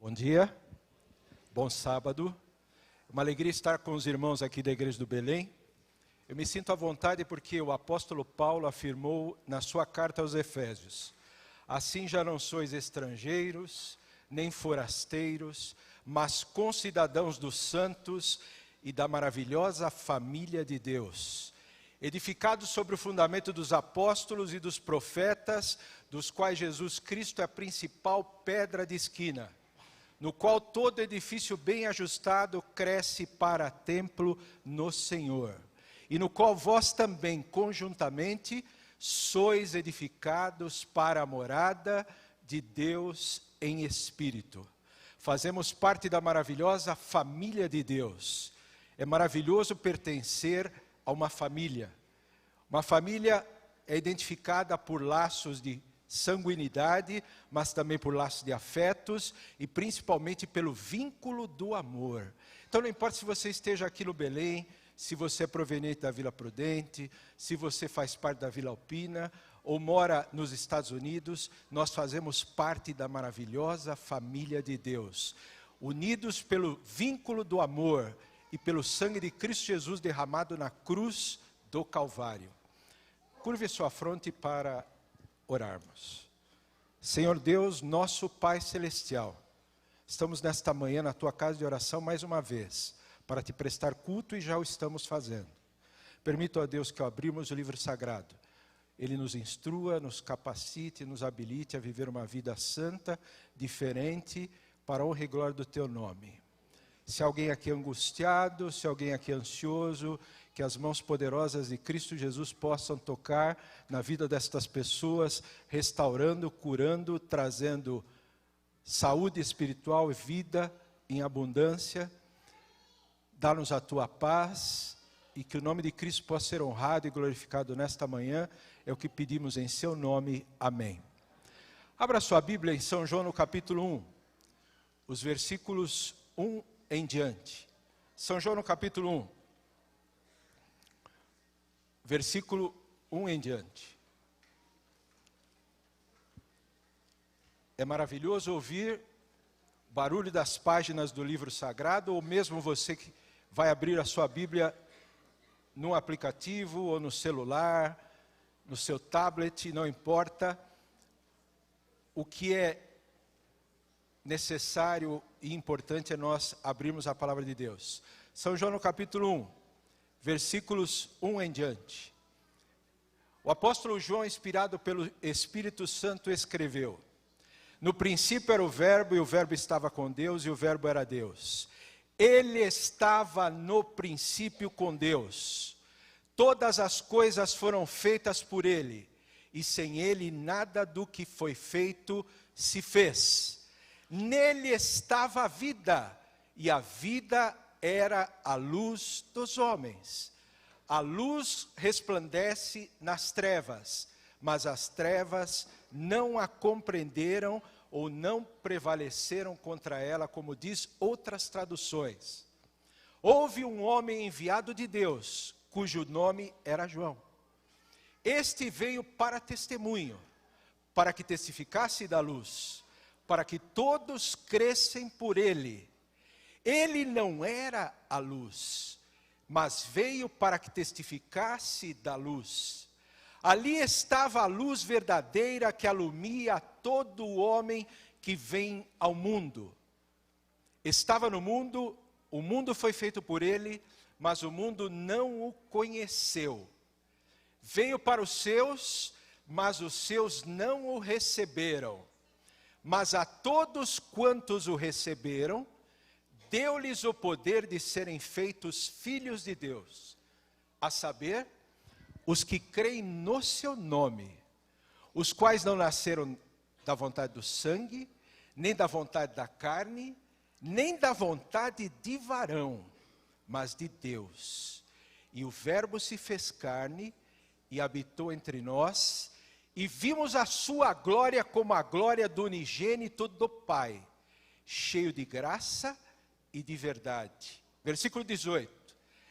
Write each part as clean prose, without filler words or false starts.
Bom dia, bom sábado. É uma alegria estar com os irmãos aqui da Igreja do Belém. Eu me sinto à vontade porque o apóstolo Paulo afirmou na sua carta aos Efésios: assim já não sois estrangeiros, nem forasteiros, mas concidadãos dos santos e da maravilhosa família de Deus, edificados sobre o fundamento dos apóstolos e dos profetas, dos quais Jesus Cristo é a principal pedra de esquina, no qual todo edifício bem ajustado cresce para templo no Senhor, e no qual vós também, conjuntamente, sois edificados para a morada de Deus em Espírito. Fazemos parte da maravilhosa família de Deus. É maravilhoso pertencer a uma família. Uma família é identificada por laços de sanguinidade, mas também por laços de afetos e principalmente pelo vínculo do amor. Então não importa se você esteja aqui no Belém, se você é proveniente da Vila Prudente, se você faz parte da Vila Alpina ou mora nos Estados Unidos, nós fazemos parte da maravilhosa família de Deus, unidos pelo vínculo do amor e pelo sangue de Cristo Jesus derramado na cruz do Calvário. Curve sua fronte para orarmos. Senhor Deus, nosso Pai Celestial, estamos nesta manhã na Tua casa de oração mais uma vez, para Te prestar culto e já o estamos fazendo. Permito a Deus que ao abrirmos o livro sagrado, Ele nos instrua, nos capacite, nos habilite a viver uma vida santa, diferente, para a honra e glória do Teu nome. Se alguém aqui é angustiado, se alguém aqui é ansioso, que as mãos poderosas de Cristo Jesus possam tocar na vida destas pessoas, restaurando, curando, trazendo saúde espiritual e vida em abundância. Dá-nos a Tua paz e que o nome de Cristo possa ser honrado e glorificado nesta manhã. É o que pedimos em Seu nome. Amém. Abra sua Bíblia em São João no capítulo 1, os versículos 1 em diante. São João no capítulo 1, versículo 1 em diante. É maravilhoso ouvir o barulho das páginas do livro sagrado, ou mesmo você que vai abrir a sua Bíblia num aplicativo ou no celular, no seu tablet, não importa. O que é necessário e importante é nós abrirmos a palavra de Deus. São João no capítulo 1, versículos 1 em diante. O apóstolo João, inspirado pelo Espírito Santo, escreveu: no princípio era o Verbo, e o Verbo estava com Deus, e o Verbo era Deus. Ele estava no princípio com Deus. Todas as coisas foram feitas por Ele, e sem Ele nada do que foi feito se fez. Nele estava a vida, e a vida era a luz dos homens. A luz resplandece nas trevas, mas as trevas não a compreenderam ou não prevaleceram contra ela, como diz outras traduções. Houve um homem enviado de Deus, cujo nome era João. Este veio para testemunho, para que testificasse da luz, para que todos crescem por ele. Ele não era a luz, mas veio para que testificasse da luz. Ali estava a luz verdadeira que alumia todo homem que vem ao mundo. Estava no mundo, o mundo foi feito por ele, mas o mundo não o conheceu. Veio para os seus, mas os seus não o receberam. Mas a todos quantos o receberam, deu-lhes o poder de serem feitos filhos de Deus, a saber, os que creem no seu nome, os quais não nasceram da vontade do sangue, nem da vontade da carne, nem da vontade de varão, mas de Deus. E o Verbo se fez carne e habitou entre nós, e vimos a sua glória como a glória do unigênito do Pai, cheio de graça e de verdade. Versículo 18.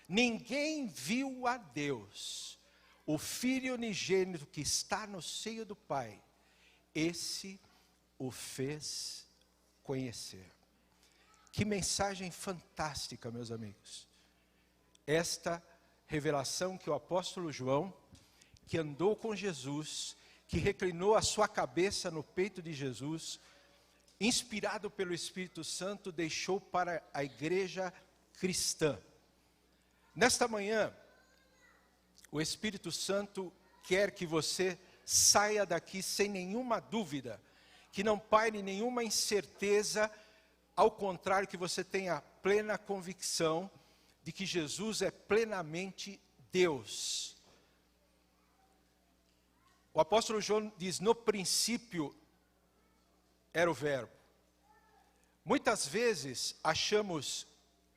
Ninguém viu a Deus, o Filho unigênito que está no seio do Pai, esse o fez conhecer. Que mensagem fantástica, meus amigos. Esta revelação que o apóstolo João, que andou com Jesus, que reclinou a sua cabeça no peito de Jesus, inspirado pelo Espírito Santo, deixou para a igreja cristã. Nesta manhã, o Espírito Santo quer que você saia daqui sem nenhuma dúvida, que não paire nenhuma incerteza, ao contrário, que você tenha plena convicção de que Jesus é plenamente Deus. O apóstolo João diz, no princípio era o verbo. Muitas vezes achamos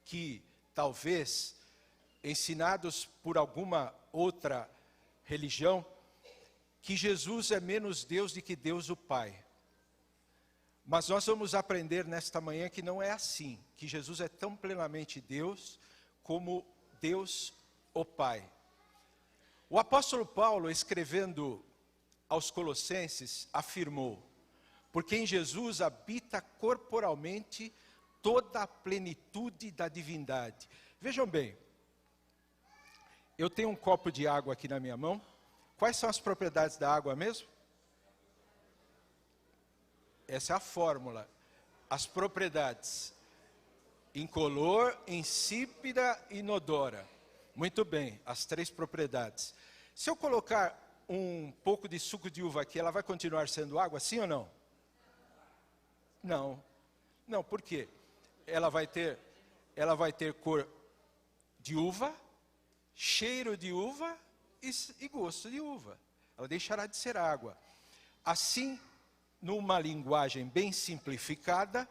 que, talvez, ensinados por alguma outra religião, que Jesus é menos Deus do que Deus o Pai. Mas nós vamos aprender nesta manhã que não é assim, que Jesus é tão plenamente Deus como Deus o Pai. O apóstolo Paulo, escrevendo aos Colossenses, afirmou, porque em Jesus habita corporalmente toda a plenitude da divindade. Vejam bem, eu tenho um copo de água aqui na minha mão. Quais são as propriedades da água mesmo? Essa é a fórmula. As propriedades: incolor, insípida e inodora. Muito bem, as 3 propriedades. Se eu colocar um pouco de suco de uva aqui, ela vai continuar sendo água, sim ou não? Não. Não, por quê? Ela vai ter cor de uva, cheiro de uva e gosto de uva. Ela deixará de ser água. Assim, numa linguagem bem simplificada,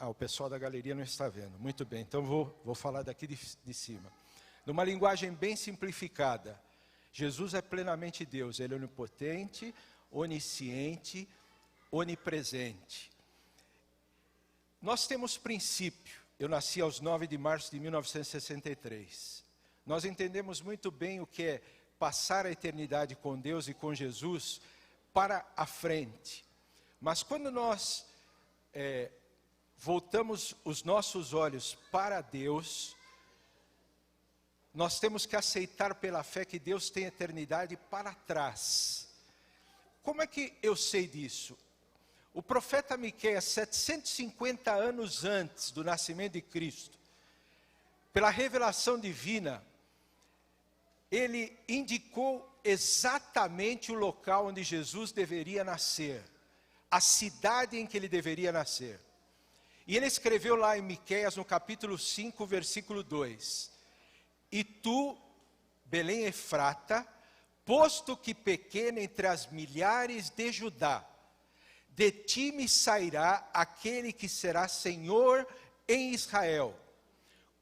o pessoal da galeria não está vendo. Muito bem, então vou falar daqui de cima. Numa linguagem bem simplificada, Jesus é plenamente Deus. Ele é onipotente, onisciente, onipresente. Nós temos princípio. Eu nasci aos 9 de março de 1963. Nós entendemos muito bem o que é passar a eternidade com Deus e com Jesus para a frente. Mas quando nós voltamos os nossos olhos para Deus, nós temos que aceitar pela fé que Deus tem eternidade para trás. Como é que eu sei disso? O profeta Miqueias, 750 anos antes do nascimento de Cristo, pela revelação divina, ele indicou exatamente o local onde Jesus deveria nascer, a cidade em que ele deveria nascer. E ele escreveu lá em Miqueias, no capítulo 5, versículo 2, e tu, Belém Efrata, posto que pequena entre as milhares de Judá, de ti me sairá aquele que será Senhor em Israel,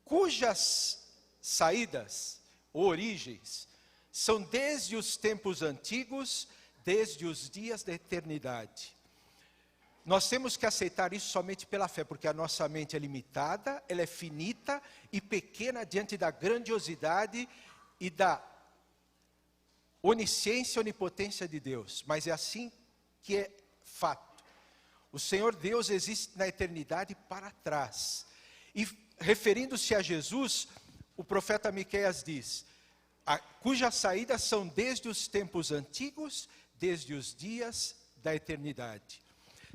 cujas saídas, origens, são desde os tempos antigos, desde os dias da eternidade. Nós temos que aceitar isso somente pela fé, porque a nossa mente é limitada, ela é finita e pequena diante da grandiosidade e da onisciência e onipotência de Deus. Mas é assim que é fato. O Senhor Deus existe na eternidade para trás. E referindo-se a Jesus, o profeta Miqueias diz, cujas saídas são desde os tempos antigos, desde os dias da eternidade.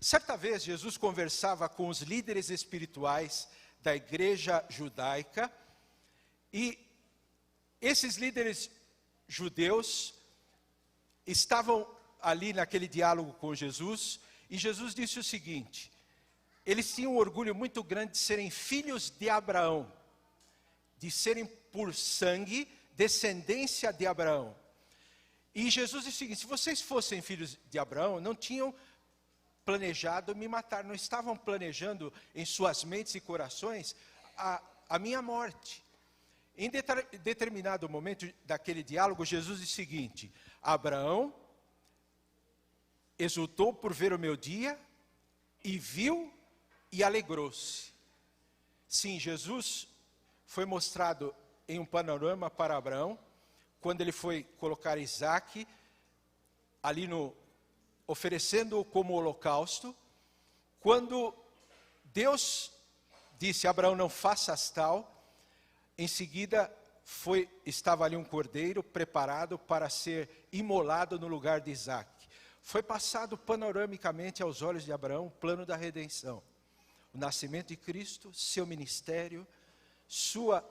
Certa vez, Jesus conversava com os líderes espirituais da igreja judaica, e esses líderes judeus estavam ali naquele diálogo com Jesus, e Jesus disse o seguinte: eles tinham um orgulho muito grande de serem filhos de Abraão, de serem por sangue, descendência de Abraão. E Jesus disse o seguinte: se vocês fossem filhos de Abraão, não tinham planejado me matar, não estavam planejando em suas mentes e corações a minha morte. Em determinado momento daquele diálogo, Jesus disse o seguinte: Abraão exultou por ver o meu dia, e viu e alegrou-se. Sim, Jesus foi mostrado em um panorama para Abraão, quando ele foi colocar Isaque ali oferecendo-o como holocausto, Quando Deus disse a Abraão, não faças tal, em seguida estava ali um cordeiro preparado para ser imolado no lugar de Isaac. Foi passado panoramicamente aos olhos de Abraão o plano da redenção. O nascimento de Cristo, seu ministério, sua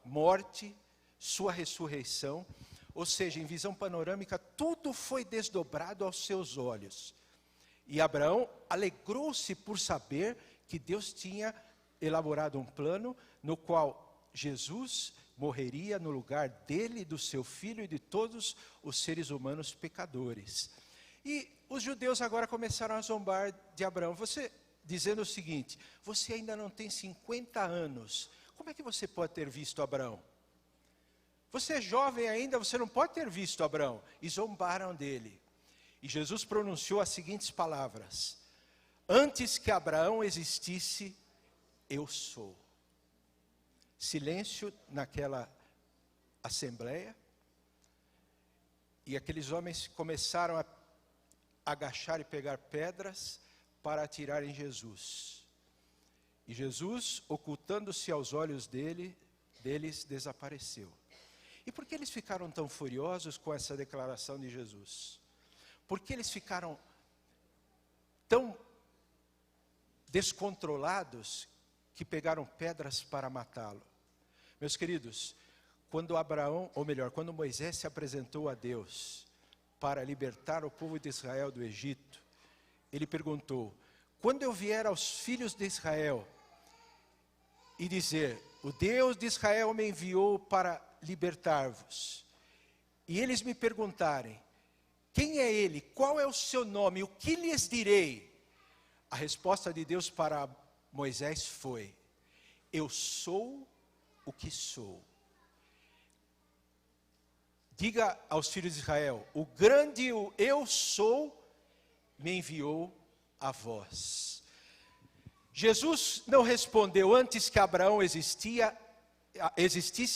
morte, sua ressurreição. Ou seja, em visão panorâmica, tudo foi desdobrado aos seus olhos. E Abraão alegrou-se por saber que Deus tinha elaborado um plano no qual Jesus morreria no lugar dele, do seu filho e de todos os seres humanos pecadores. E os judeus agora começaram a zombar de Abraão, dizendo o seguinte: você ainda não tem 50 anos, como é que você pode ter visto Abraão? Você é jovem ainda, você não pode ter visto Abraão. E zombaram dele. E Jesus pronunciou as seguintes palavras: antes que Abraão existisse, eu sou. Silêncio naquela assembleia. E aqueles homens começaram a agachar e pegar pedras para atirar em Jesus. E Jesus, ocultando-se aos olhos deles, desapareceu. E por que eles ficaram tão furiosos com essa declaração de Jesus? Por que eles ficaram tão descontrolados que pegaram pedras para matá-lo? Meus queridos, quando Moisés se apresentou a Deus para libertar o povo de Israel do Egito, ele perguntou: quando eu vier aos filhos de Israel e dizer, o Deus de Israel me enviou para libertar-vos, e eles me perguntarem, quem é ele, qual é o seu nome, o que lhes direi? A resposta de Deus para Moisés foi: eu sou o que sou. Diga aos filhos de Israel, o grande eu sou me enviou a vós. Jesus não respondeu antes que Abraão existisse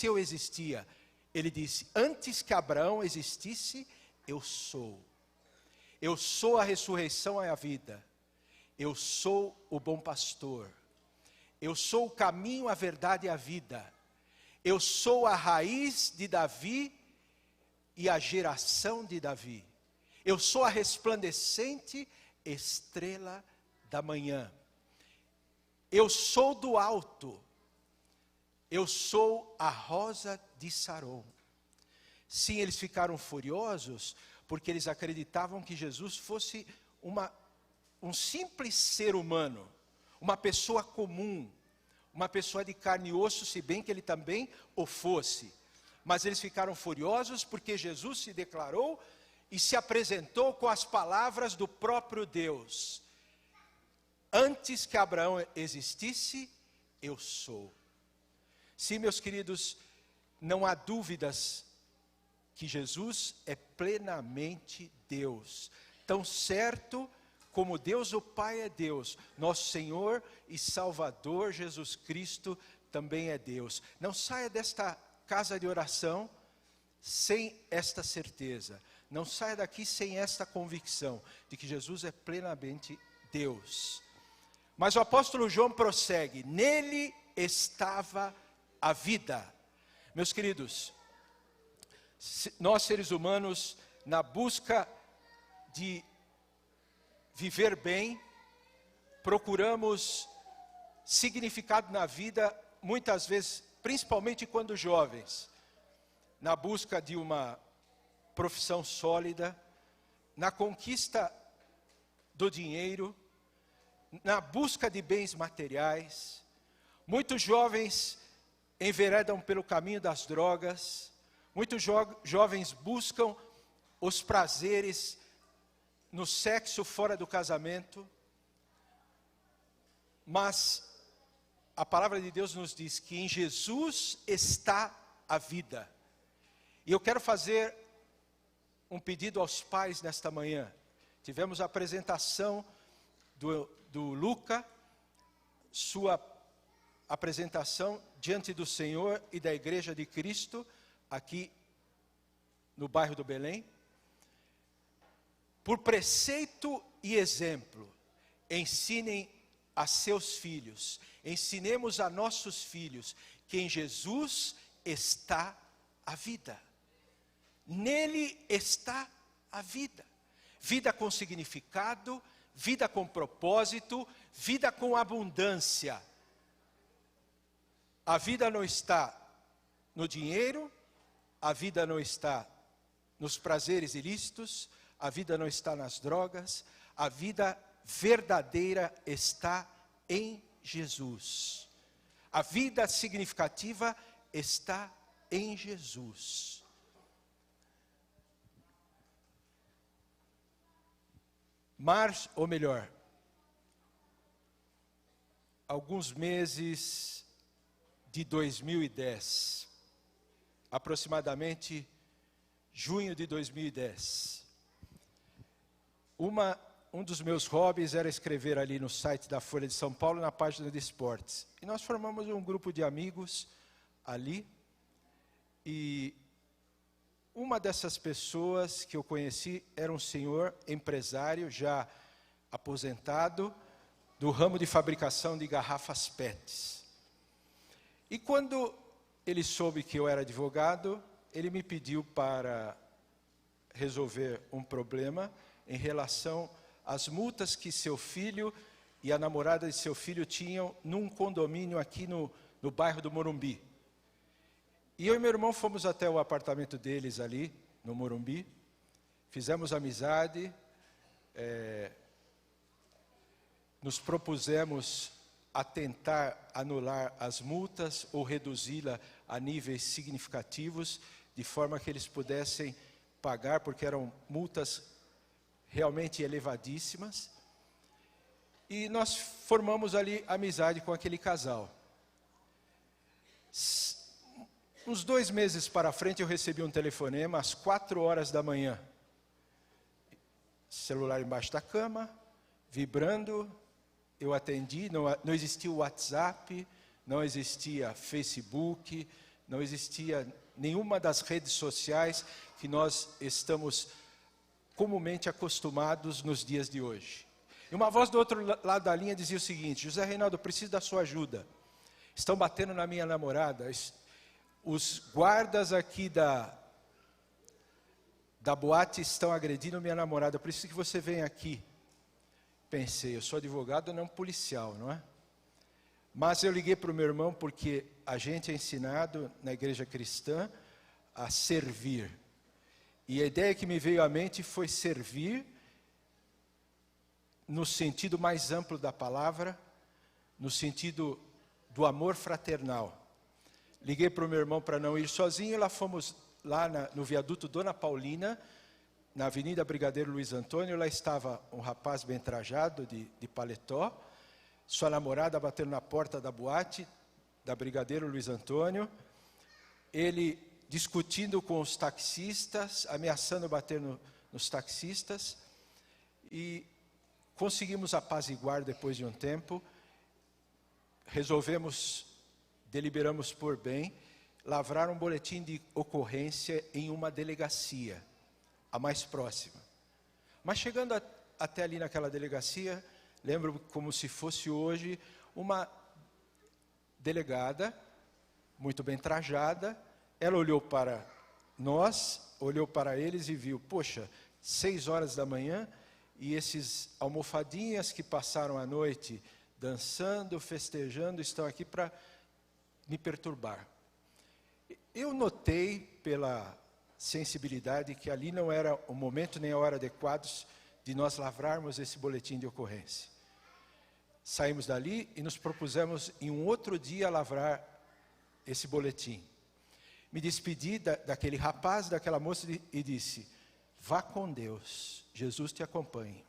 eu existia. Ele disse, antes que Abraão existisse, eu sou. Eu sou a ressurreição e a vida. Eu sou o bom pastor. Eu sou o caminho, a verdade e a vida. Eu sou a raiz de Davi e a geração de Davi. Eu sou a resplandecente estrela da manhã. Eu sou do alto. Eu sou a rosa de Saron. Sim, eles ficaram furiosos porque eles acreditavam que Jesus fosse um simples ser humano, uma pessoa comum, uma pessoa de carne e osso, se bem que ele também o fosse. Mas eles ficaram furiosos porque Jesus se declarou e se apresentou com as palavras do próprio Deus. Antes que Abraão existisse, eu sou. Sim, meus queridos, não há dúvidas que Jesus é plenamente Deus. Tão certo como Deus o Pai é Deus, nosso Senhor e Salvador Jesus Cristo também é Deus. Não saia desta casa de oração sem esta certeza. Não saia daqui sem esta convicção de que Jesus é plenamente Deus. Mas o apóstolo João prossegue, nele estava a vida. Meus queridos, nós seres humanos, na busca de viver bem, procuramos significado na vida, muitas vezes, principalmente quando jovens, na busca de uma profissão sólida, na conquista do dinheiro, na busca de bens materiais. Muitos jovens enveredam pelo caminho das drogas, muitos jovens buscam os prazeres no sexo fora do casamento, mas a palavra de Deus nos diz que em Jesus está a vida. E eu quero fazer um pedido aos pais nesta manhã. Tivemos a apresentação do Luca, sua apresentação diante do Senhor e da Igreja de Cristo, aqui no bairro do Belém. Por preceito e exemplo, ensinem a seus filhos, ensinemos a nossos filhos que em Jesus está a vida. Nele está a vida. Vida com significado, vida com propósito, vida com abundância. A vida não está no dinheiro, a vida não está nos prazeres ilícitos, a vida não está nas drogas, a vida verdadeira está em Jesus. A vida significativa está em Jesus. Março, ou melhor, alguns meses de 2010, aproximadamente junho de 2010. Um dos meus hobbies era escrever ali no site da Folha de São Paulo, na página de esportes. E nós formamos um grupo de amigos ali, e uma dessas pessoas que eu conheci era um senhor empresário, já aposentado, do ramo de fabricação de garrafas PETs. E quando ele soube que eu era advogado, ele me pediu para resolver um problema em relação às multas que seu filho e a namorada de seu filho tinham num condomínio aqui no bairro do Morumbi. E eu e meu irmão fomos até o apartamento deles ali, no Morumbi, fizemos amizade, nos propusemos a tentar anular as multas ou reduzi-la a níveis significativos, de forma que eles pudessem pagar, porque eram multas realmente elevadíssimas. E nós formamos ali amizade com aquele casal. Uns 2 meses para frente eu recebi um telefonema às 4 horas da manhã. Celular embaixo da cama, vibrando, eu atendi, não existia o WhatsApp, não existia Facebook, não existia nenhuma das redes sociais que nós estamos comumente acostumados nos dias de hoje. E uma voz do outro lado da linha dizia o seguinte: José Reinaldo, eu preciso da sua ajuda. Estão batendo na minha namorada. Os guardas aqui da boate estão agredindo minha namorada. Eu preciso que você venha aqui. Pensei, eu sou advogado, não policial, não é? Mas eu liguei para o meu irmão porque a gente é ensinado na igreja cristã a servir. E a ideia que me veio à mente foi servir no sentido mais amplo da palavra, no sentido do amor fraternal. Liguei para o meu irmão para não ir sozinho, e lá fomos lá no viaduto Dona Paulina, na Avenida Brigadeiro Luiz Antônio. Lá estava um rapaz bem trajado, de paletó, sua namorada batendo na porta da boate, da Brigadeiro Luiz Antônio, ele discutindo com os taxistas, ameaçando bater nos taxistas, e conseguimos apaziguar depois de um tempo. Deliberamos por bem, lavrar um boletim de ocorrência em uma delegacia, a mais próxima. Mas chegando até ali naquela delegacia, lembro como se fosse hoje, uma delegada, muito bem trajada, ela olhou para nós, olhou para eles e viu, poxa, 6 horas da manhã, e esses almofadinhas que passaram a noite dançando, festejando, estão aqui para me perturbar. Eu notei pela sensibilidade que ali não era o momento nem a hora adequados de nós lavrarmos esse boletim de ocorrência. Saímos dali e nos propusemos em um outro dia lavrar esse boletim. Me despedi daquele rapaz, daquela moça e disse: vá com Deus, Jesus te acompanhe.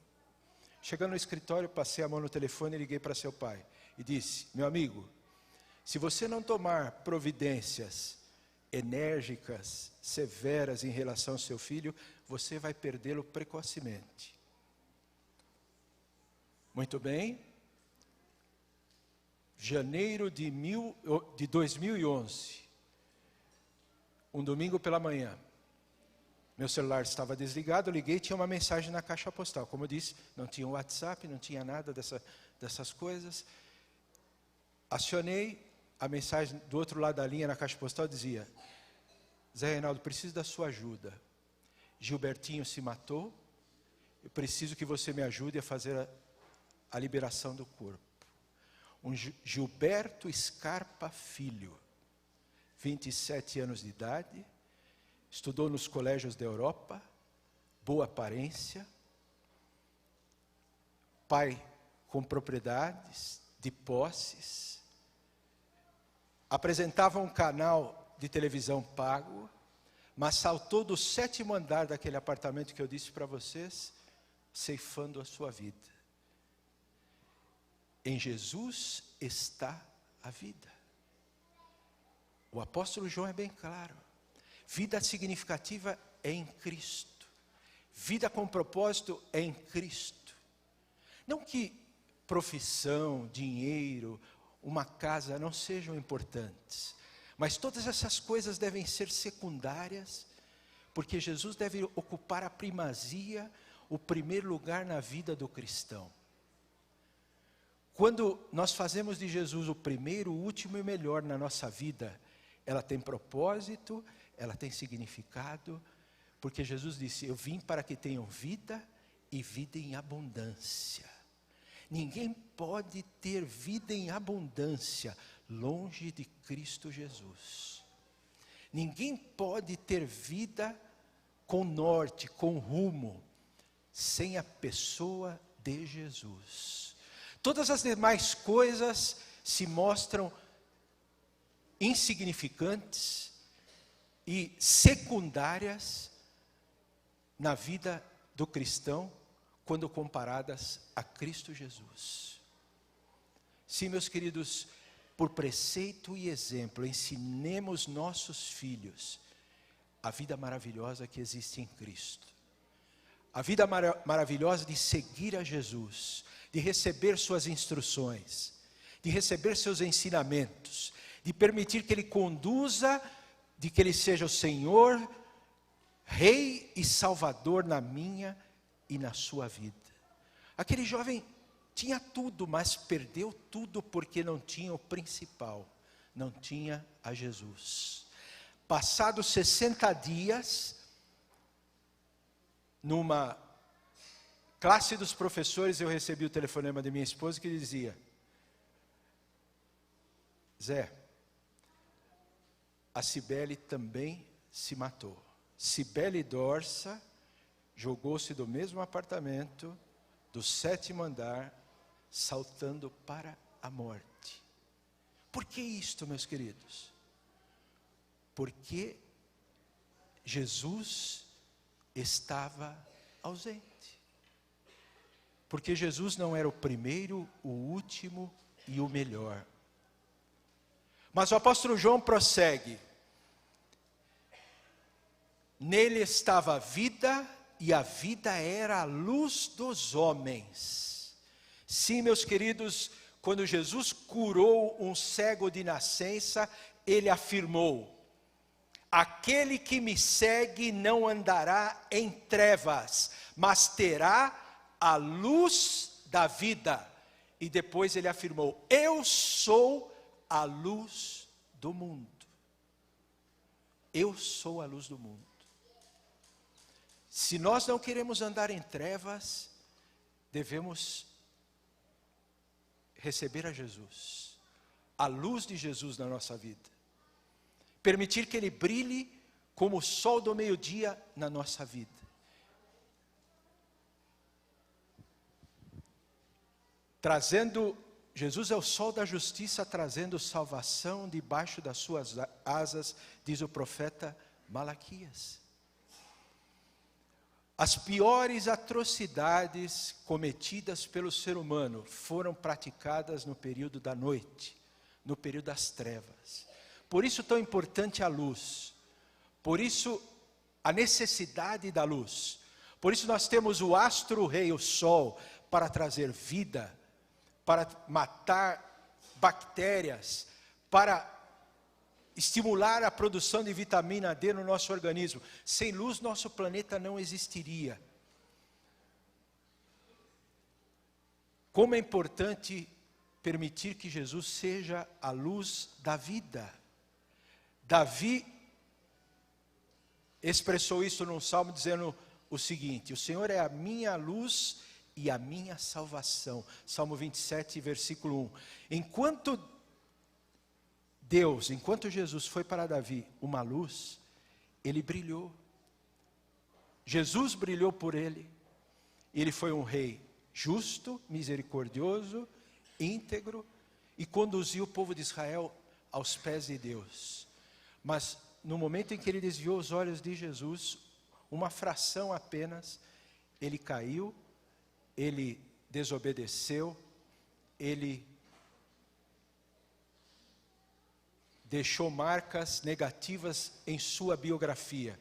Chegando no escritório, passei a mão no telefone e liguei para seu pai. E disse: meu amigo, se você não tomar providências enérgicas, severas em relação ao seu filho, você vai perdê-lo precocemente. Muito bem. Janeiro de 2011. Um domingo pela manhã. Meu celular estava desligado, eu liguei, tinha uma mensagem na caixa postal. Como eu disse, não tinha WhatsApp, não tinha nada dessas coisas. Acionei, a mensagem do outro lado da linha na caixa postal dizia: Zé Reinaldo, preciso da sua ajuda. Gilbertinho se matou, eu preciso que você me ajude a fazer a liberação do corpo. Um Gilberto Scarpa Filho, 27 anos de idade, estudou nos colégios da Europa, boa aparência, pai com propriedades, de posses, apresentava um canal de televisão pago, mas saltou do 7º andar daquele apartamento que eu disse para vocês, ceifando a sua vida. Em Jesus está a vida. O apóstolo João é bem claro. Vida significativa é em Cristo. Vida com propósito é em Cristo. Não que profissão, dinheiro, uma casa não sejam importantes, mas todas essas coisas devem ser secundárias, porque Jesus deve ocupar a primazia, o primeiro lugar na vida do cristão. Quando nós fazemos de Jesus o primeiro, o último e o melhor na nossa vida, ela tem propósito, ela tem significado, porque Jesus disse: eu vim para que tenham vida e vida em abundância. Ninguém pode ter vida em abundância longe de Cristo Jesus. Ninguém pode ter vida com norte, com rumo, sem a pessoa de Jesus. Todas as demais coisas se mostram insignificantes e secundárias na vida do cristão, quando comparadas a Cristo Jesus. Sim, meus queridos, por preceito e exemplo, ensinemos nossos filhos a vida maravilhosa que existe em Cristo. A vida maravilhosa de seguir a Jesus, de receber suas instruções, de receber seus ensinamentos, de permitir que Ele conduza, de que Ele seja o Senhor, Rei e Salvador na minha e na sua vida. Aquele jovem tinha tudo, mas perdeu tudo porque não tinha o principal, não tinha a Jesus. Passados 60 dias, numa classe dos professores, eu recebi o telefonema de minha esposa que dizia: Zé, a Cibele também se matou. Cibele Dorsa jogou-se do mesmo apartamento, do 7º andar, saltando para a morte. Por que isto, meus queridos? Porque Jesus estava ausente. Porque Jesus não era o primeiro, o último e o melhor. Mas o apóstolo João prossegue: nele estava a vida, e a vida era a luz dos homens. Sim, meus queridos, quando Jesus curou um cego de nascença, Ele afirmou: aquele que me segue não andará em trevas, mas terá a luz da vida. E depois Ele afirmou: eu sou a luz do mundo. Eu sou a luz do mundo. Se nós não queremos andar em trevas, devemos receber a Jesus, a luz de Jesus na nossa vida. Permitir que Ele brilhe como o sol do meio-dia na nossa vida. Jesus é o sol da justiça, trazendo salvação debaixo das suas asas, diz o profeta Malaquias. As piores atrocidades cometidas pelo ser humano foram praticadas no período da noite, no período das trevas. Por isso tão importante a luz, por isso a necessidade da luz. Por isso nós temos o astro-rei, o sol, para trazer vida, para matar bactérias, para estimular a produção de vitamina D no nosso organismo. Sem luz, nosso planeta não existiria. Como é importante permitir que Jesus seja a luz da vida. Davi expressou isso num salmo dizendo o seguinte: o Senhor é a minha luz e a minha salvação. Salmo 27, versículo 1. Enquanto Jesus foi para Davi uma luz, ele brilhou. Jesus brilhou por ele. Ele foi um rei justo, misericordioso, íntegro, e conduziu o povo de Israel aos pés de Deus. Mas no momento em que ele desviou os olhos de Jesus, uma fração apenas, ele caiu, ele desobedeceu, ele deixou marcas negativas em sua biografia,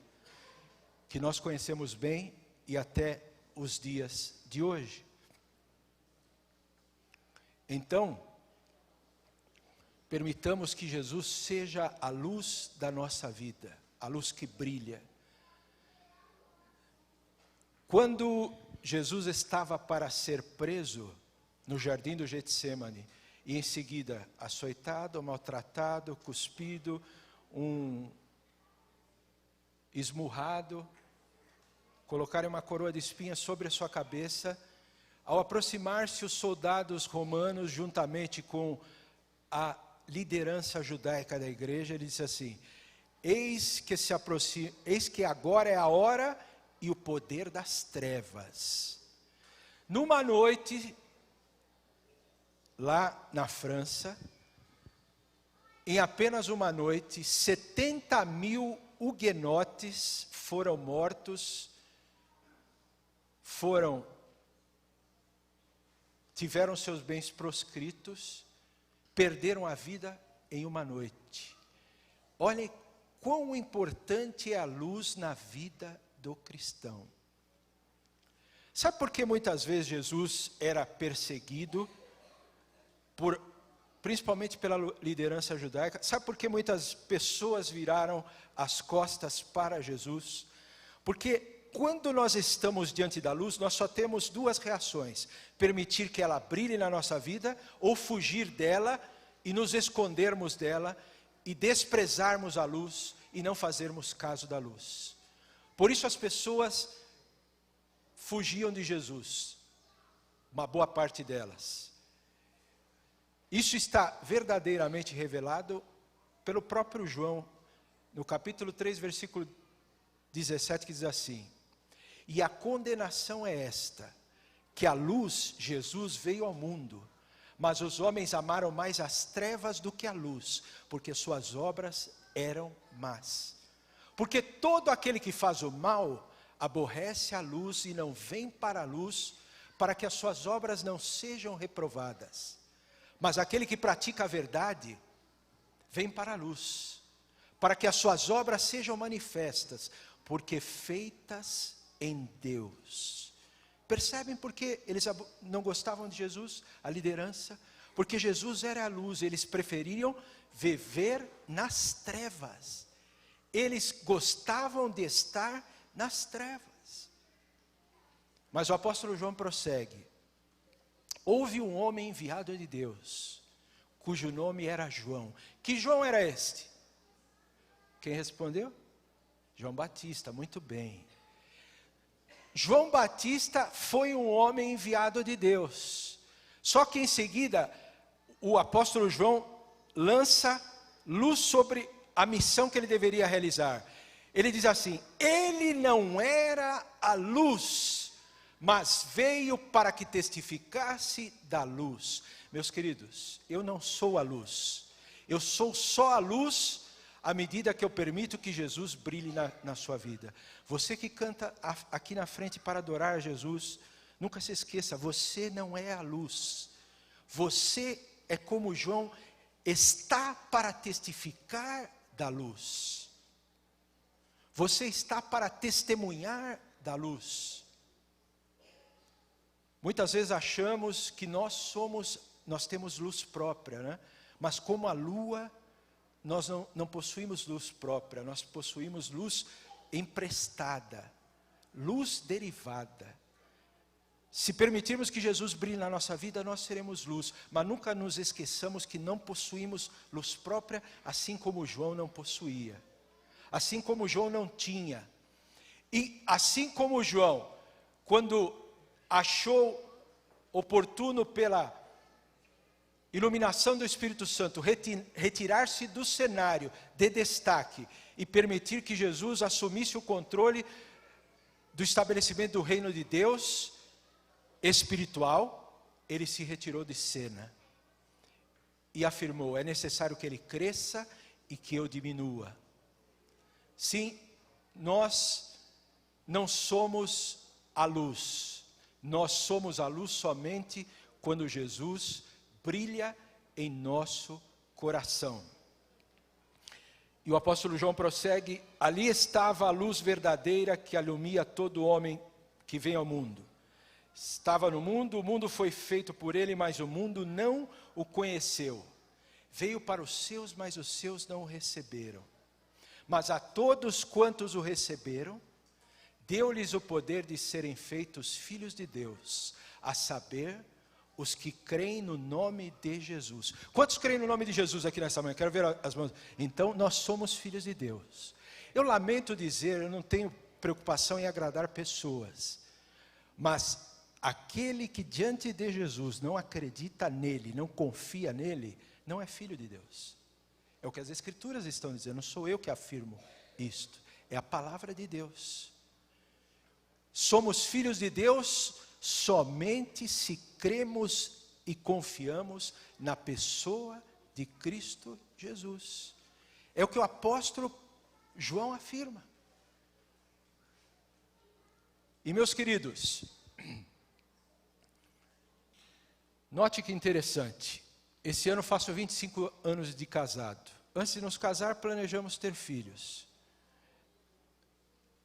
que nós conhecemos bem e até os dias de hoje. Então, permitamos que Jesus seja a luz da nossa vida, a luz que brilha. Quando Jesus estava para ser preso no jardim do Getsemane, e em seguida açoitado, maltratado, cuspido, esmurrado, colocarem uma coroa de espinhos sobre a sua cabeça, ao aproximar-se os soldados romanos, juntamente com a liderança judaica da igreja, ele disse assim: eis que agora é a hora e o poder das trevas. Numa noite, lá na França, em apenas uma noite, 70.000 huguenotes foram mortos, tiveram seus bens proscritos, perderam a vida em uma noite. Olhem quão importante é a luz na vida do cristão. Sabe por que muitas vezes Jesus era perseguido, principalmente pela liderança judaica? Sabe por que muitas pessoas viraram as costas para Jesus? Porque quando nós estamos diante da luz, nós só temos duas reações: permitir que ela brilhe na nossa vida, ou fugir dela e nos escondermos dela e desprezarmos a luz e não fazermos caso da luz. Por isso as pessoas fugiam de Jesus, uma boa parte delas. Isso está verdadeiramente revelado pelo próprio João, no capítulo 3, versículo 17, que diz assim: e a condenação é esta, que a luz, Jesus, veio ao mundo, mas os homens amaram mais as trevas do que a luz, porque suas obras eram más. Porque todo aquele que faz o mal aborrece a luz e não vem para a luz, para que as suas obras não sejam reprovadas. Mas aquele que pratica a verdade vem para a luz, para que as suas obras sejam manifestas, porque feitas em Deus. Percebem por que eles não gostavam de Jesus, a liderança? Porque Jesus era a luz, eles preferiam viver nas trevas. Eles gostavam de estar nas trevas. Mas o apóstolo João prossegue: houve um homem enviado de Deus, cujo nome era João. Que João era este? Quem respondeu? João Batista, muito bem. João Batista foi um homem enviado de Deus. Só que em seguida, o apóstolo João lança luz sobre a missão que ele deveria realizar. Ele diz assim: ele não era a luz, mas veio para que testificasse da luz. Meus queridos, eu não sou a luz. Eu sou só a luz à medida que eu permito que Jesus brilhe na sua vida. Você que canta aqui na frente para adorar a Jesus, nunca se esqueça, você não é a luz. Você é como João, está para testificar da luz. Você está para testemunhar da luz. Muitas vezes achamos que nós temos luz própria, né? Mas como a lua, nós não possuímos luz própria, nós possuímos luz emprestada, luz derivada. Se permitirmos que Jesus brilhe na nossa vida, nós seremos luz, mas nunca nos esqueçamos que não possuímos luz própria, assim como João não possuía, assim como João não tinha. E assim como João, quando achou oportuno pela iluminação do Espírito Santo, retirar-se do cenário de destaque e permitir que Jesus assumisse o controle do estabelecimento do reino de Deus espiritual, ele se retirou de cena e afirmou: é necessário que ele cresça e que eu diminua. Sim, nós não somos a luz, nós somos a luz somente quando Jesus brilha em nosso coração. E o apóstolo João prossegue: ali estava a luz verdadeira que alumia todo homem que vem ao mundo. Estava no mundo, o mundo foi feito por ele, mas o mundo não o conheceu. Veio para os seus, mas os seus não o receberam. Mas a todos quantos o receberam, deu-lhes o poder de serem feitos filhos de Deus, a saber, os que creem no nome de Jesus. Quantos creem no nome de Jesus aqui nessa manhã? Quero ver as mãos. Então, nós somos filhos de Deus. Eu lamento dizer, eu não tenho preocupação em agradar pessoas, mas aquele que diante de Jesus não acredita nele, não confia nele, não é filho de Deus. É o que as Escrituras estão dizendo, não sou eu que afirmo isto, é a palavra de Deus. Somos filhos de Deus somente se cremos e confiamos na pessoa de Cristo Jesus. É o que o apóstolo João afirma. E meus queridos, note que interessante, esse ano faço 25 anos de casado. Antes de nos casar, planejamos ter filhos.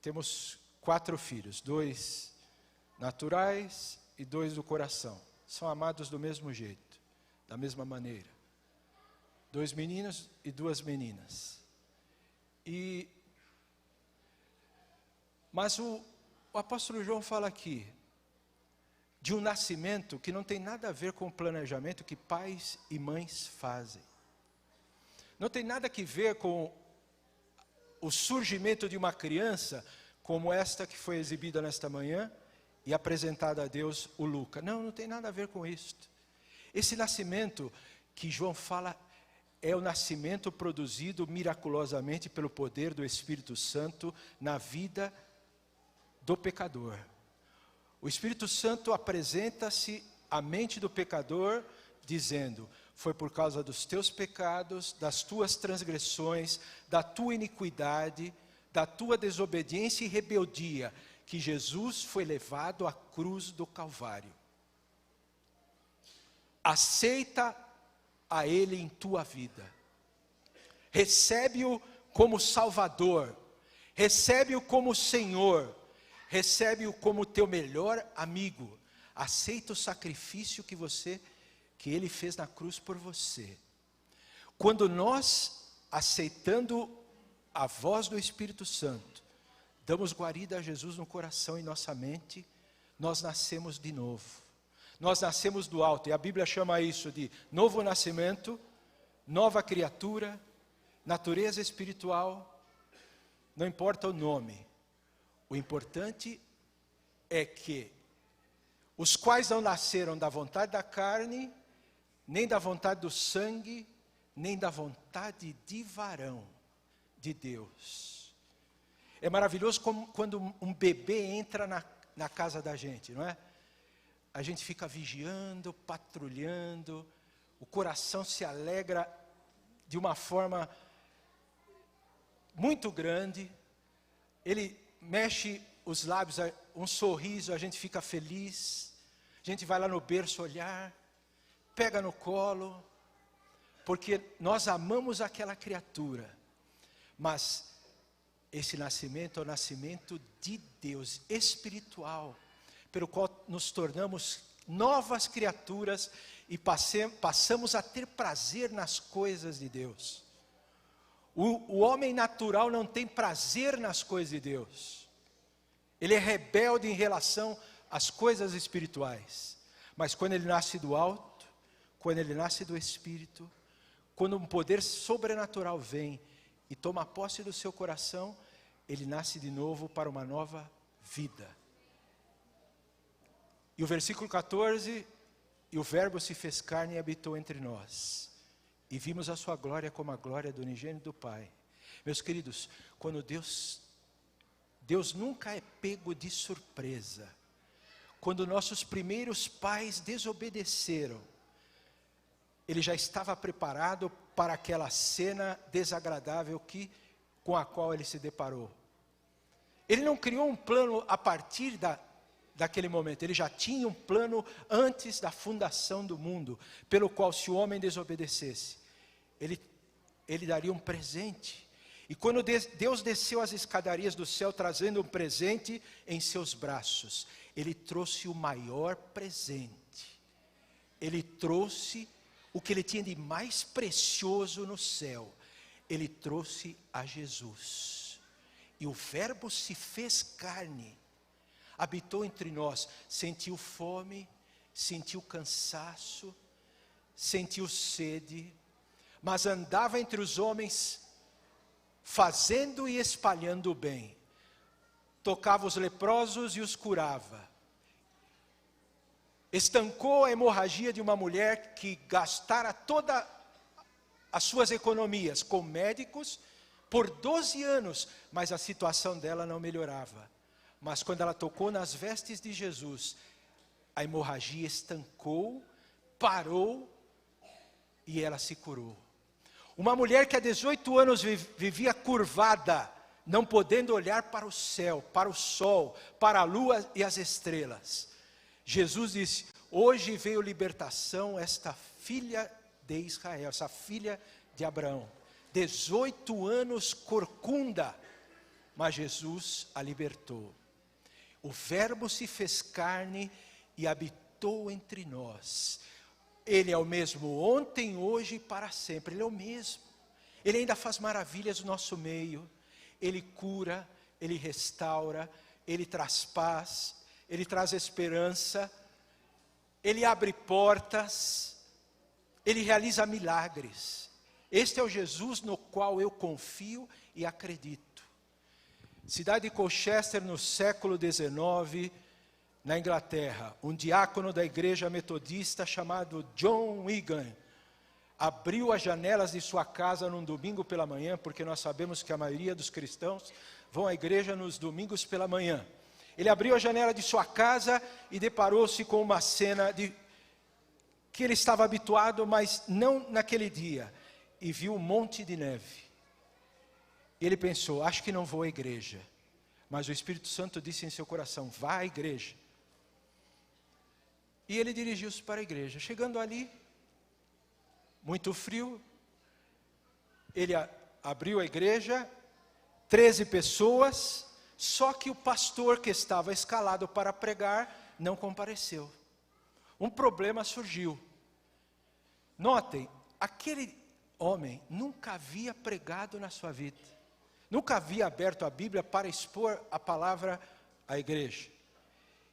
Temos 4 filhos, 2 naturais e 2 do coração. São amados do mesmo jeito, da mesma maneira. 2 meninos e 2 meninas. Mas o apóstolo João fala aqui de um nascimento que não tem nada a ver com o planejamento que pais e mães fazem. Não tem nada a ver com o surgimento de uma criança como esta que foi exibida nesta manhã e apresentada a Deus, o Luca. Não tem nada a ver com isto. Esse nascimento que João fala é o nascimento produzido miraculosamente pelo poder do Espírito Santo na vida do pecador. O Espírito Santo apresenta-se à mente do pecador dizendo: foi por causa dos teus pecados, das tuas transgressões, da tua iniquidade, da tua desobediência e rebeldia, que Jesus foi levado à cruz do Calvário. Aceita a Ele em tua vida. Recebe-o como Salvador. Recebe-o como Senhor. Recebe-o como teu melhor amigo. Aceita o sacrifício que Ele fez na cruz por você. Quando nós, aceitando a voz do Espírito Santo, damos guarida a Jesus no coração e nossa mente, nós nascemos de novo. Nós nascemos do alto, e a Bíblia chama isso de novo nascimento, nova criatura, natureza espiritual, não importa o nome. O importante é que os quais não nasceram da vontade da carne, nem da vontade do sangue, nem da vontade de varão de Deus. É maravilhoso quando um bebê entra na casa da gente, não é? A gente fica vigiando, patrulhando, o coração se alegra de uma forma muito grande, ele mexe os lábios, um sorriso, a gente fica feliz, a gente vai lá no berço olhar, pega no colo, porque nós amamos aquela criatura, mas esse nascimento é o nascimento de Deus, espiritual, pelo qual nos tornamos novas criaturas e passamos a ter prazer nas coisas de Deus. O homem natural não tem prazer nas coisas de Deus. Ele é rebelde em relação às coisas espirituais. Mas quando ele nasce do alto, quando ele nasce do Espírito, quando um poder sobrenatural vem e toma posse do seu coração, ele nasce de novo para uma nova vida. E o versículo 14, e o verbo se fez carne e habitou entre nós. E vimos a sua glória como a glória do unigênito do Pai. Meus queridos, quando Deus nunca é pego de surpresa. Quando nossos primeiros pais desobedeceram, Ele já estava preparado para aquela cena desagradável com a qual ele se deparou. Ele não criou um plano a partir daquele momento. Ele já tinha um plano antes da fundação do mundo, pelo qual, se o homem desobedecesse, ele daria um presente. E quando Deus desceu as escadarias do céu, trazendo um presente em seus braços, Ele trouxe o maior presente. Ele trouxe o que Ele tinha de mais precioso no céu. Ele trouxe a Jesus. E o verbo se fez carne, habitou entre nós, sentiu fome, sentiu cansaço, sentiu sede, mas andava entre os homens, fazendo e espalhando o bem. Tocava os leprosos e os curava. Estancou a hemorragia de uma mulher que gastara todas as suas economias com médicos por 12 anos, mas a situação dela não melhorava. Mas quando ela tocou nas vestes de Jesus, a hemorragia estancou, parou e ela se curou. Uma mulher que há 18 anos vivia curvada, não podendo olhar para o céu, para o sol, para a lua e as estrelas. Jesus disse: hoje veio libertação esta filha de Israel, essa filha de Abraão. 18 anos corcunda, mas Jesus a libertou. O verbo se fez carne e habitou entre nós. Ele é o mesmo ontem, hoje e para sempre. Ele é o mesmo. Ele ainda faz maravilhas no nosso meio. Ele cura, Ele restaura, Ele traz paz, Ele traz esperança, Ele abre portas, Ele realiza milagres. Este é o Jesus no qual eu confio e acredito. Cidade de Colchester, no século XIX, na Inglaterra, um diácono da igreja metodista chamado John Wigan abriu as janelas de sua casa num domingo pela manhã, porque nós sabemos que a maioria dos cristãos vão à igreja nos domingos pela manhã. Ele abriu a janela de sua casa e deparou-se com uma cena que ele estava habituado, mas não naquele dia, e viu um monte de neve. E ele pensou: acho que não vou à igreja. Mas o Espírito Santo disse em seu coração: vá à igreja. E ele dirigiu-se para a igreja. Chegando ali, muito frio, ele abriu a igreja, 13 pessoas, só que o pastor que estava escalado para pregar não compareceu. Um problema surgiu. Notem, aquele homem nunca havia pregado na sua vida. Nunca havia aberto a Bíblia para expor a palavra à igreja.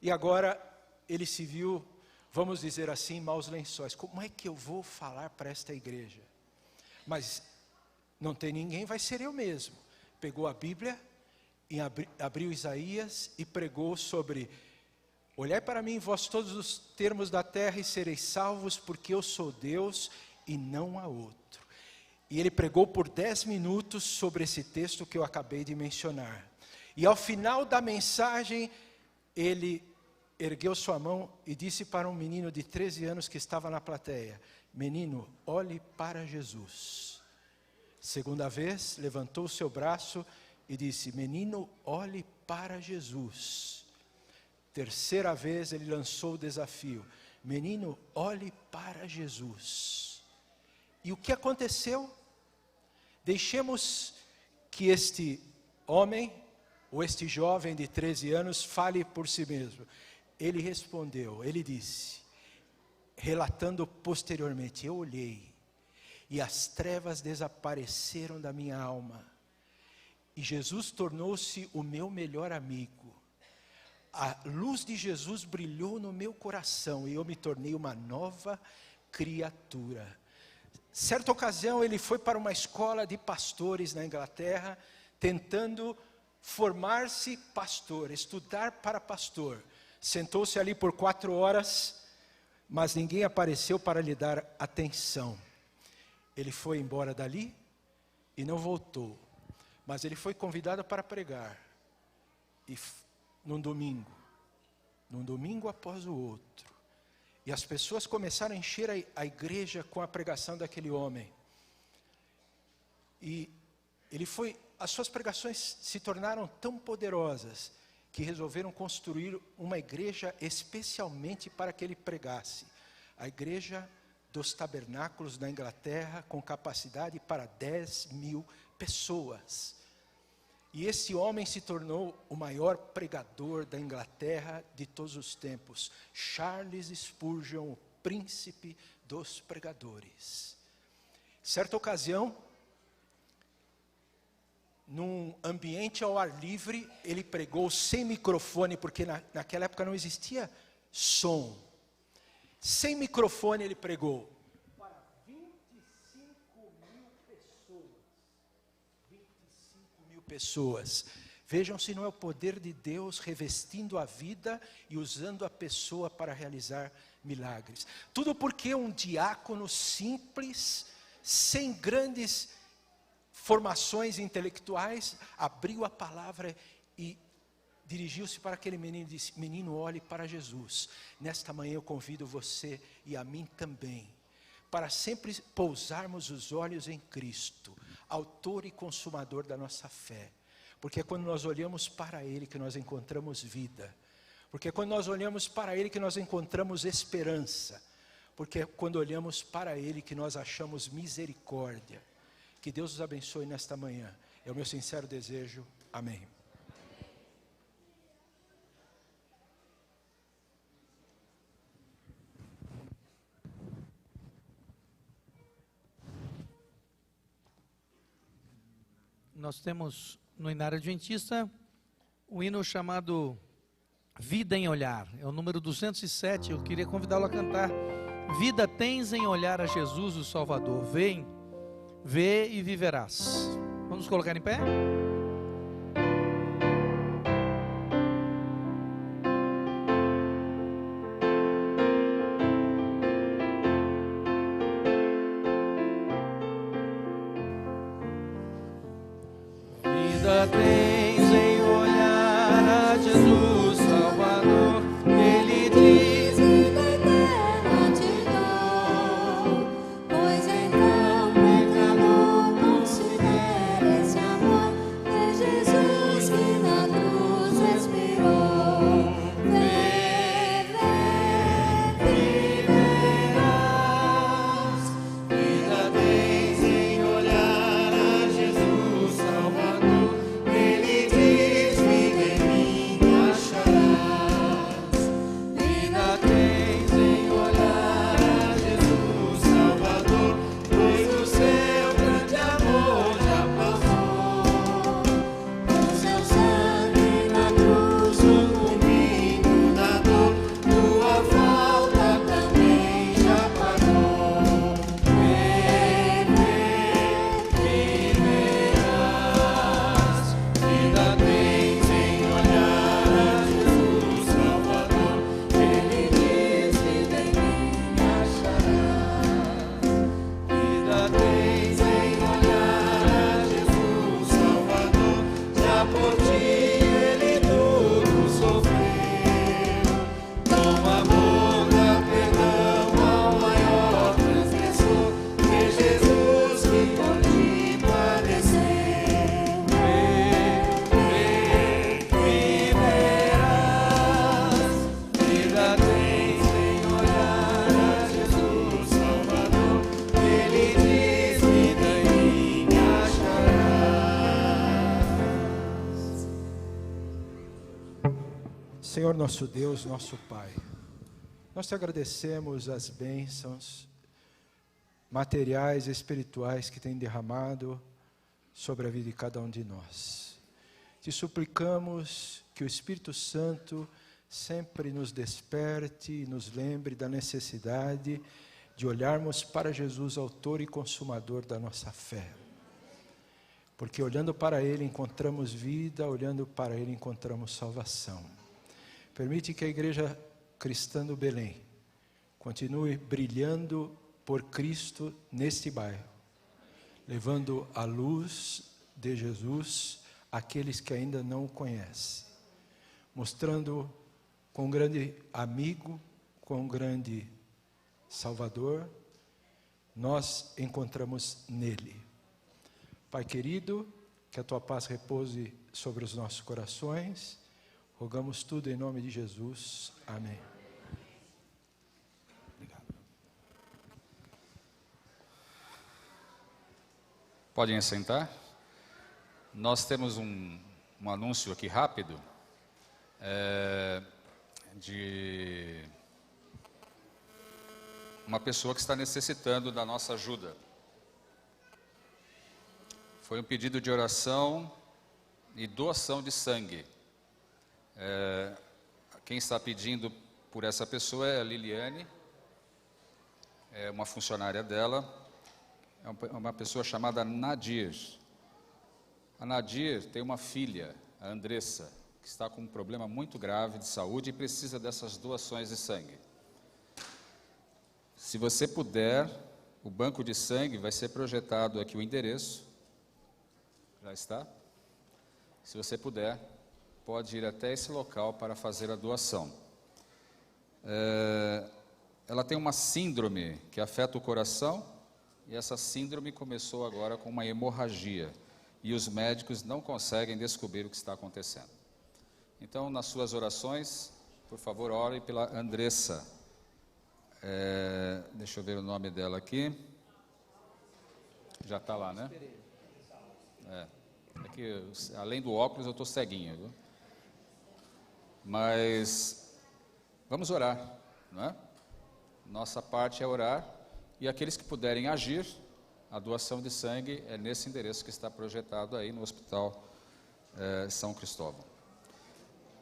E agora ele se viu, vamos dizer assim, maus lençóis. Como é que eu vou falar para esta igreja? Mas não tem ninguém, vai ser eu mesmo. Pegou a Bíblia, e abriu Isaías e pregou sobre: olhai para mim, vós todos os termos da terra, e sereis salvos, porque eu sou Deus e não há outro. E ele pregou por 10 minutos sobre esse texto que eu acabei de mencionar. E ao final da mensagem, ele ergueu sua mão e disse para um menino de 13 anos que estava na plateia: menino, olhe para Jesus. Segunda vez, levantou o seu braço e disse: menino, olhe para Jesus. Terceira vez, ele lançou o desafio: menino, olhe para Jesus. E o que aconteceu? Deixemos que este homem, ou este jovem de 13 anos, fale por si mesmo. Ele respondeu, ele disse, relatando posteriormente: eu olhei, e as trevas desapareceram da minha alma. E Jesus tornou-se o meu melhor amigo. A luz de Jesus brilhou no meu coração e eu me tornei uma nova criatura. Certa ocasião ele foi para uma escola de pastores na Inglaterra, tentando formar-se pastor, estudar para pastor. Sentou-se ali por 4 horas, mas ninguém apareceu para lhe dar atenção. Ele foi embora dali e não voltou. Mas ele foi convidado para pregar. E num domingo após o outro. E as pessoas começaram a encher a igreja com a pregação daquele homem. E as suas pregações se tornaram tão poderosas que resolveram construir uma igreja especialmente para que ele pregasse. A igreja dos tabernáculos na Inglaterra, com capacidade para 10.000 pessoas. E esse homem se tornou o maior pregador da Inglaterra de todos os tempos. Charles Spurgeon, o príncipe dos pregadores. Certa ocasião, num ambiente ao ar livre, ele pregou sem microfone, porque naquela época não existia som. Sem microfone ele pregou para 25.000 pessoas. Vejam se não é o poder de Deus revestindo a vida e usando a pessoa para realizar milagres. Tudo porque um diácono simples, sem grandes formações intelectuais, abriu a palavra e dirigiu-se para aquele menino e disse: menino, olhe para Jesus. Nesta manhã eu convido você e a mim também, para sempre pousarmos os olhos em Cristo, autor e consumador da nossa fé. Porque é quando nós olhamos para Ele que nós encontramos vida. Porque é quando nós olhamos para Ele que nós encontramos esperança. Porque é quando olhamos para Ele que nós achamos misericórdia. Que Deus os abençoe nesta manhã. É o meu sincero desejo. Amém. Nós temos no Inário Adventista um hino chamado Vida em Olhar. É o número 207. Eu queria convidá-lo a cantar: vida tens em olhar a Jesus o Salvador. Vem, vê e viverás. Vamos colocar em pé? Vida tens em olhar a Jesus Salvador. Ele diz: vida eterna te dou, pois então pecador considera esse amor de Jesus que na cruz respirou. Vê, viverás. Vida tens em olhar a Jesus Salvador. Ele diz: vida em mim acharás. Vida tens em olhar a Jesus Salvador, pois o seu grande amor já passou. Com seu sangue na cruz, sucumbindo na dor, tua falta também já pagou. Viverás. Vida tens em olhar a Jesus Salvador. Ele diz: vida em mim acharás. Vida tens em olhar a Jesus Salvador. Já por ti ele tudo sofreu. Com amor dá perdão ao maior transgressor, que Jesus que por ti padeceu. Viverás. Vida tens em olhar a Jesus Salvador. Ele diz: vida em mim acharás. Senhor nosso Deus, nosso Pai, nós te agradecemos as bênçãos materiais e espirituais que tem derramado sobre a vida de cada um de nós. Te suplicamos que o Espírito Santo sempre nos desperte e nos lembre da necessidade de olharmos para Jesus, autor e consumador da nossa fé. Porque olhando para Ele encontramos vida, olhando para Ele encontramos salvação. Permite que a Igreja Cristã do Belém continue brilhando por Cristo neste bairro, levando a luz de Jesus àqueles que ainda não o conhecem, mostrando quão grande amigo, quão grande Salvador nós encontramos nele. Pai querido, que a tua paz repouse sobre os nossos corações, rogamos tudo em nome de Jesus. Amém. Podem assentar. Nós temos um anúncio aqui rápido de uma pessoa que está necessitando da nossa ajuda. Foi um pedido de oração e doação de sangue. Quem está pedindo por essa pessoa é a Liliane, é uma funcionária dela. É uma pessoa chamada Nadir. A Nadir tem uma filha, a Andressa, que está com um problema muito grave de saúde e precisa dessas doações de sangue. Se você puder, o banco de sangue vai ser projetado aqui o endereço. Já está? Se você puder, pode ir até esse local para fazer a doação. Ela tem uma síndrome que afeta o coração. E essa síndrome começou agora com uma hemorragia. E os médicos não conseguem descobrir o que está acontecendo. Então, nas suas orações, por favor, ore pela Andressa. Deixa eu ver o nome dela aqui. Já está lá, né? É que, além do óculos, eu estou ceguinho. Viu? Mas, vamos orar, não é? Nossa parte é orar. E aqueles que puderem agir, a doação de sangue é nesse endereço que está projetado aí no Hospital São Cristóvão.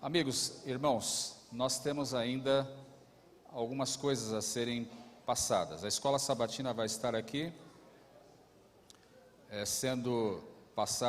Amigos, irmãos, nós temos ainda algumas coisas a serem passadas. A escola sabatina vai estar aqui, sendo passada